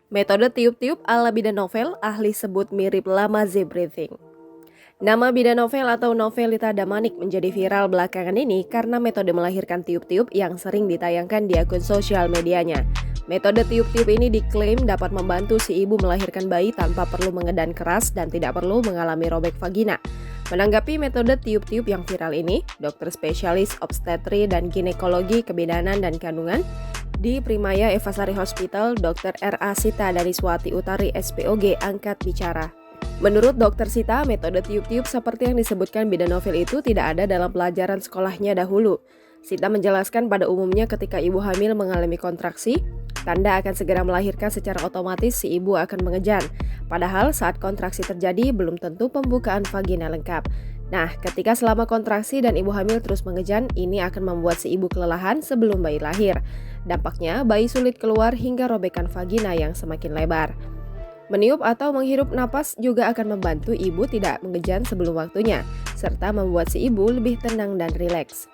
Metode tiup-tiup ala bidan novel, ahli sebut mirip Lamaze breathing. Nama bidan novel atau Novelita Damanik menjadi viral belakangan ini karena metode melahirkan tiup-tiup yang sering ditayangkan di akun sosial medianya. Metode tiup-tiup ini diklaim dapat membantu si ibu melahirkan bayi tanpa perlu mengedan keras dan tidak perlu mengalami robek vagina. Menanggapi metode tiup-tiup yang viral ini, dokter spesialis obstetri dan ginekologi kebidanan dan kandungan di Primaya Evasari Hospital, Dr. R.A. Sita dari Swati Utari SPOG angkat bicara. Menurut Dr. Sita, metode tiup-tiup seperti yang disebutkan bidan novel itu tidak ada dalam pelajaran sekolahnya dahulu. Sita menjelaskan pada umumnya ketika ibu hamil mengalami kontraksi, tanda akan segera melahirkan secara otomatis si ibu akan mengejan. Padahal saat kontraksi terjadi belum tentu pembukaan vagina lengkap. Nah, ketika selama kontraksi dan ibu hamil terus mengejan, ini akan membuat si ibu kelelahan sebelum bayi lahir. Dampaknya, bayi sulit keluar hingga robekan vagina yang semakin lebar. Meniup atau menghirup napas juga akan membantu ibu tidak mengejan sebelum waktunya, serta membuat si ibu lebih tenang dan rileks.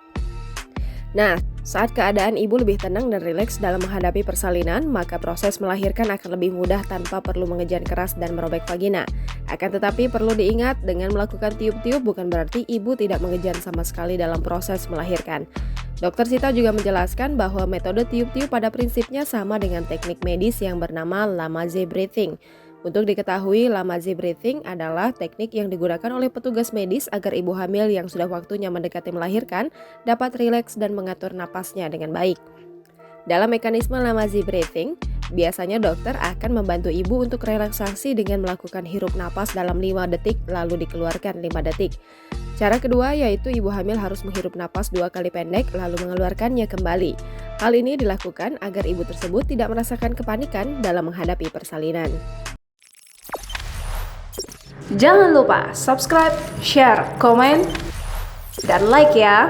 Nah, saat keadaan ibu lebih tenang dan rileks dalam menghadapi persalinan, maka proses melahirkan akan lebih mudah tanpa perlu mengejan keras dan merobek vagina. Akan tetapi perlu diingat, dengan melakukan tiup-tiup bukan berarti ibu tidak mengejan sama sekali dalam proses melahirkan. Dr. Sita juga menjelaskan bahwa metode tiup-tiup pada prinsipnya sama dengan teknik medis yang bernama Lamaze breathing. Untuk diketahui, Lamaze breathing adalah teknik yang digunakan oleh petugas medis agar ibu hamil yang sudah waktunya mendekati melahirkan dapat rileks dan mengatur napasnya dengan baik. Dalam mekanisme Lamaze breathing, biasanya dokter akan membantu ibu untuk relaksasi dengan melakukan hirup napas dalam 5 detik lalu dikeluarkan 5 detik. Cara kedua yaitu ibu hamil harus menghirup napas 2 kali pendek lalu mengeluarkannya kembali. Hal ini dilakukan agar ibu tersebut tidak merasakan kepanikan dalam menghadapi persalinan. Jangan lupa subscribe, share, komen, dan like ya!